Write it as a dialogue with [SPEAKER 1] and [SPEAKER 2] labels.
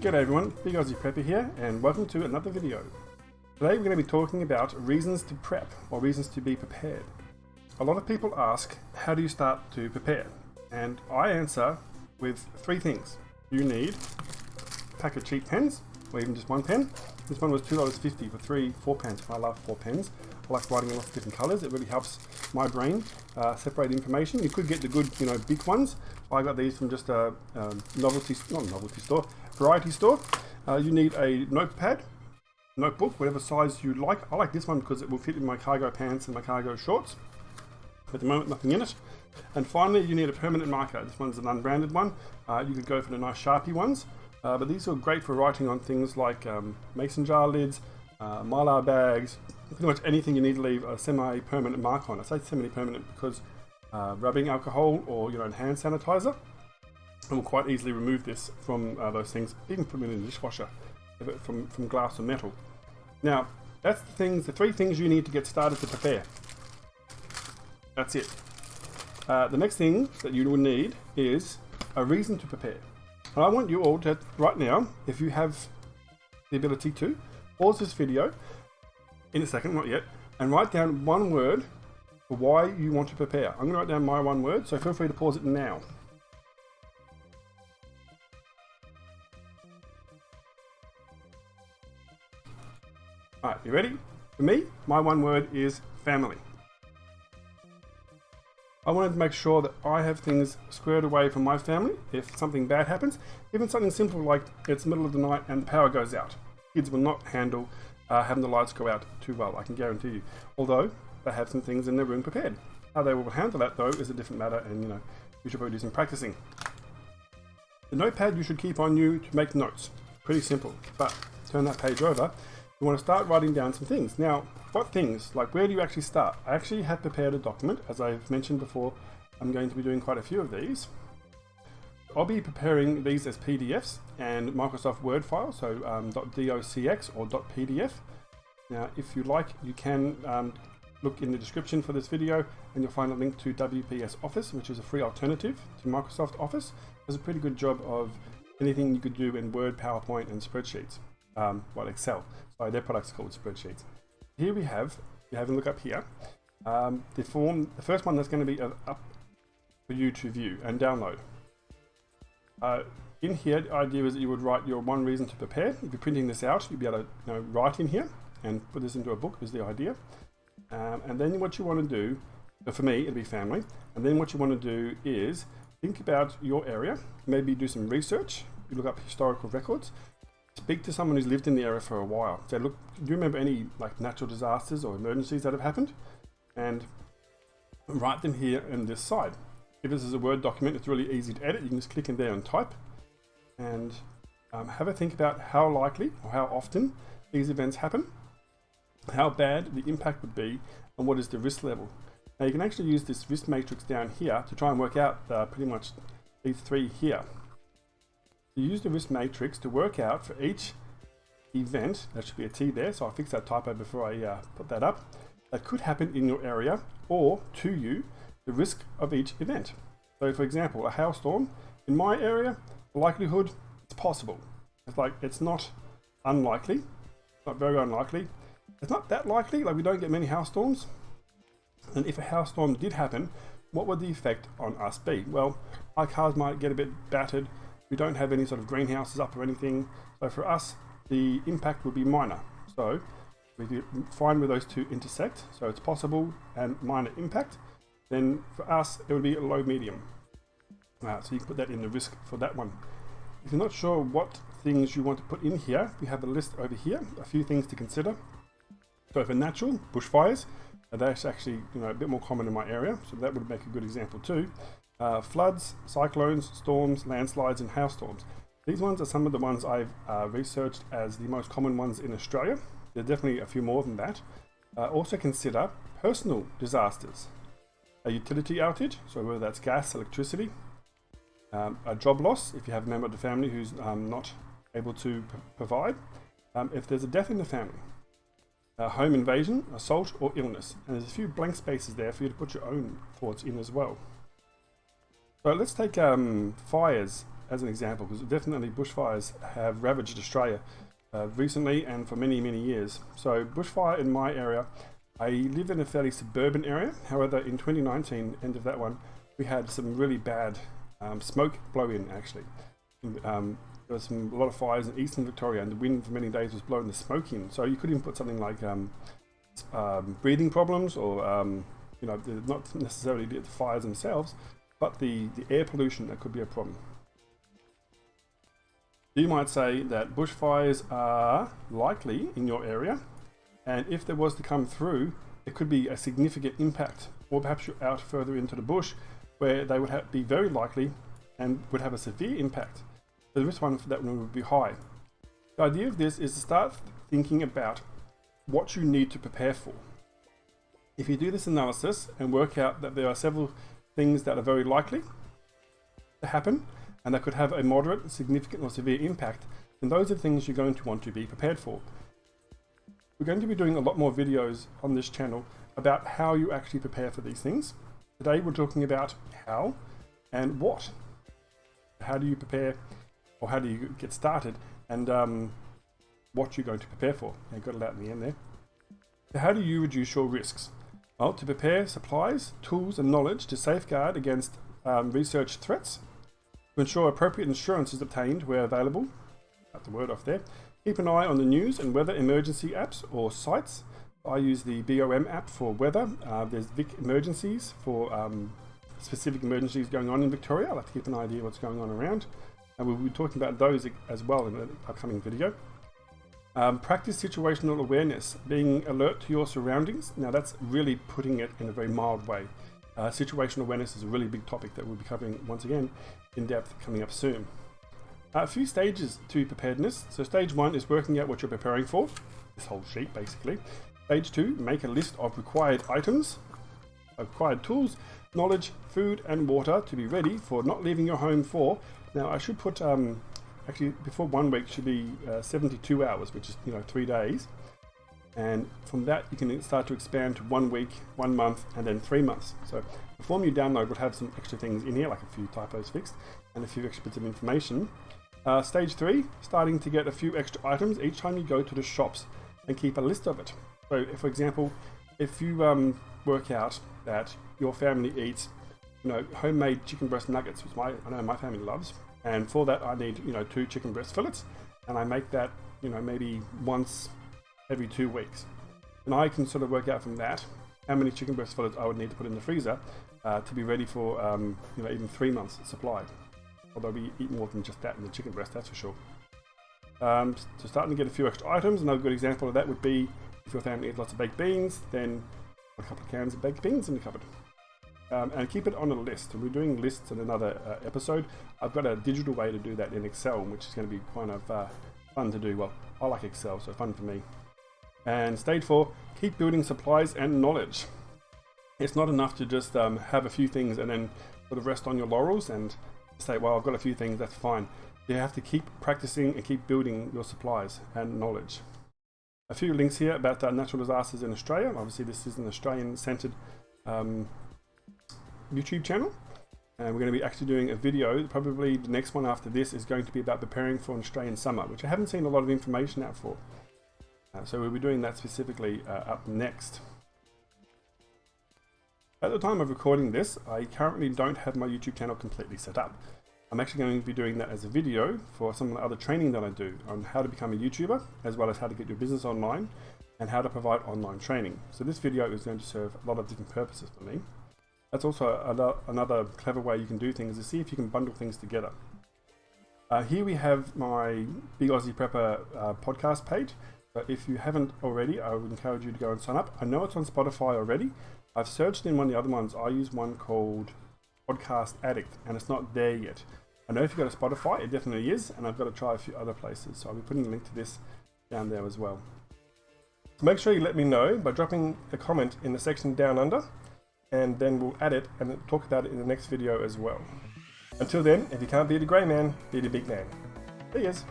[SPEAKER 1] G'day everyone, Big Aussie Prepper here, and welcome to another video. Today we're going to be talking about reasons to prep, or reasons to be prepared. A lot of people ask, how do you start to prepare? And I answer with three things. You need a pack of cheap pens, or even just one pen. This one was $2.50 for 4 pens. I love 4 pens. I like writing in lots of different colours. It really helps my brain separate information. You could get the good, big ones. I got these from just a variety store. You need a notebook, whatever size you like. I like this one because it will fit in my cargo pants and my cargo shorts. At the moment, nothing in it. And finally, you need a permanent marker. This one's an unbranded one. You could go for the nice Sharpie ones. But these are great for writing on things like mason jar lids, mylar bags, pretty much anything you need to leave a semi-permanent mark on. I say semi-permanent because rubbing alcohol or hand sanitizer will quite easily remove this from those things, even put them in the dishwasher from glass or metal. Now, that's the three things you need to get started to prepare. That's it. The next thing that you will need is a reason to prepare. And I want you all to, right now, if you have the ability to, pause this video in a second, not yet, and write down one word for why you want to prepare. I'm going to write down my one word, so feel free to pause it now. Alright, you ready? For me, my one word is family. I wanted to make sure that I have things squared away from my family if something bad happens. Even something simple like it's the middle of the night and the power goes out. Kids will not handle having the lights go out too well, I can guarantee you. Although, they have some things in their room prepared. How they will handle that though is a different matter, and you should probably do some practicing. The notepad you should keep on you to make notes. Pretty simple, but turn that page over. You want to start writing down some things. Now, what things? Like, where do you actually start? I actually have prepared a document. As I've mentioned before, I'm going to be doing quite a few of these. I'll be preparing these as PDFs and Microsoft Word files, so .docx or .pdf. Now, if you like, you can look in the description for this video and you'll find a link to WPS Office, which is a free alternative to Microsoft Office. It does a pretty good job of anything you could do in Word, PowerPoint and spreadsheets. Excel. Sorry, their product's called spreadsheets. Here we have, you have a look up here, the first one that's going to be up for you to view and download. In here, the idea is that you would write your one reason to prepare. If you're printing this out, you'll be able to write in here and put this into a book is the idea. And then what you want to do, for me, it'll be family. And then what you want to do is think about your area, maybe do some research. You look up historical records. Speak to someone who's lived in the area for a while. Say, look, do you remember any natural disasters or emergencies that have happened? And write them here in this side. If this is a Word document, it's really easy to edit. You can just click in there and type. And have a think about how likely or how often these events happen, how bad the impact would be, and what is the risk level. Now you can actually use this risk matrix down here to try and work out pretty much these three here. You use the risk matrix to work out for each event, that should be a T there, so I'll fix that typo before I put that up, that could happen in your area or to you, the risk of each event. So for example, a hailstorm, in my area, the likelihood, it's possible. It's not unlikely, it's not very unlikely. It's not that likely, we don't get many hailstorms. And if a hailstorm did happen, what would the effect on us be? Well, our cars might get a bit battered. We don't have any sort of greenhouses up or anything. So for us, the impact would be minor. So if you find where those two intersect, so it's possible and minor impact, then for us, it would be a low medium. So you can put that in the risk for that one. If you're not sure what things you want to put in here, we have a list over here, a few things to consider. So for natural, bushfires, that's actually a bit more common in my area, so that would make a good example too. Floods, cyclones, storms, landslides and hailstorms. These ones are some of the ones I've researched as the most common ones in Australia. There's definitely a few more than that. Also consider personal disasters. A utility outage, so whether that's gas, electricity. A job loss, if you have a member of the family who's not able to provide. If there's a death in the family. Home invasion, assault or illness. And there's a few blank spaces there for you to put your own thoughts in as well. So let's take fires as an example, because definitely bushfires have ravaged Australia recently and for many, many years. So bushfire in my area, I live in a fairly suburban area. However, in 2019, end of that one, we had some really bad smoke blow in actually. There was a lot of fires in eastern Victoria, and the wind for many days was blowing the smoke in. So you could even put something like breathing problems, or not necessarily the fires themselves, but the air pollution that could be a problem. You might say that bushfires are likely in your area, and if there was to come through, it could be a significant impact, or perhaps you're out further into the bush where they would be very likely and would have a severe impact. The risk one for that one would be high. The idea of this is to start thinking about what you need to prepare for. If you do this analysis and work out that there are several things that are very likely to happen and that could have a moderate, significant or severe impact, then those are things you're going to want to be prepared for. We're going to be doing a lot more videos on this channel about how you actually prepare for these things. Today we're talking about how and what. How do you prepare, or how do you get started, and what you're going to prepare for. I got it out in the end there. So how do you reduce your risks? Well, to prepare supplies, tools and knowledge to safeguard against research threats, to ensure appropriate insurance is obtained where available. Cut the word off there. Keep an eye on the news and weather emergency apps or sites. I use the BOM app for weather. There's Vic Emergencies for specific emergencies going on in Victoria. I like to keep an idea of what's going on around. And we'll be talking about those as well in an upcoming video. Practice situational awareness, being alert to your surroundings. Now that's really putting it in a very mild way. Situational awareness is a really big topic that we'll be covering once again in depth coming up soon. A few stages to preparedness. So stage 1 is working out what you're preparing for. This whole sheet basically. Stage 2, make a list of required items, required tools, knowledge, food and water to be ready for not leaving your home for. Now I should put actually before 1 week should be 72 hours, which is 3 days, and from that you can start to expand to 1 week, 1 month and then 3 months. So the form you download would have some extra things in here, like a few typos fixed and a few extra bits of information. Stage 3, starting to get a few extra items each time you go to the shops and keep a list of it. So for example, if you work out that your family eats homemade chicken breast nuggets, which I know my family loves, and for that I need 2 chicken breast fillets, and I make that maybe once every 2 weeks, and I can sort of work out from that how many chicken breast fillets I would need to put in the freezer to be ready for even 3 months supply. Although we eat more than just that in the chicken breast, that's for sure. So starting to get a few extra items. Another good example of that would be if your family eats lots of baked beans, then a couple of cans of baked beans in the cupboard. And keep it on a list. And we're doing lists in another episode. I've got a digital way to do that in Excel, which is going to be kind of fun to do. Well, I like Excel, so fun for me. And stage 4, keep building supplies and knowledge. It's not enough to just have a few things and then sort of rest on your laurels and say, well, I've got a few things, that's fine. You have to keep practicing and keep building your supplies and knowledge. A few links here about natural disasters in Australia. Obviously this is an Australian-centered YouTube channel, and we're going to be actually doing a video. Probably the next one after this is going to be about preparing for an Australian summer, which I haven't seen a lot of information out for. So we'll be doing that specifically up next. At the time of recording this, I currently don't have my YouTube channel completely set up. I'm actually going to be doing that as a video for some of the other training that I do on how to become a YouTuber, as well as how to get your business online and how to provide online training. So this video is going to serve a lot of different purposes for me. That's also another clever way you can do things, is see if you can bundle things together. Here we have my Big Aussie Prepper podcast page. But if you haven't already, I would encourage you to go and sign up. I know it's on Spotify already. I've searched in one of the other ones. I use one called Podcast Addict, and it's not there yet. I know if you go to Spotify, it definitely is, and I've got to try a few other places. So I'll be putting a link to this down there as well. So make sure you let me know by dropping a comment in the section down under, and then we'll add it and talk about it in the next video as well. Until then, if you can't beat a grey man, beat a big man. See yous.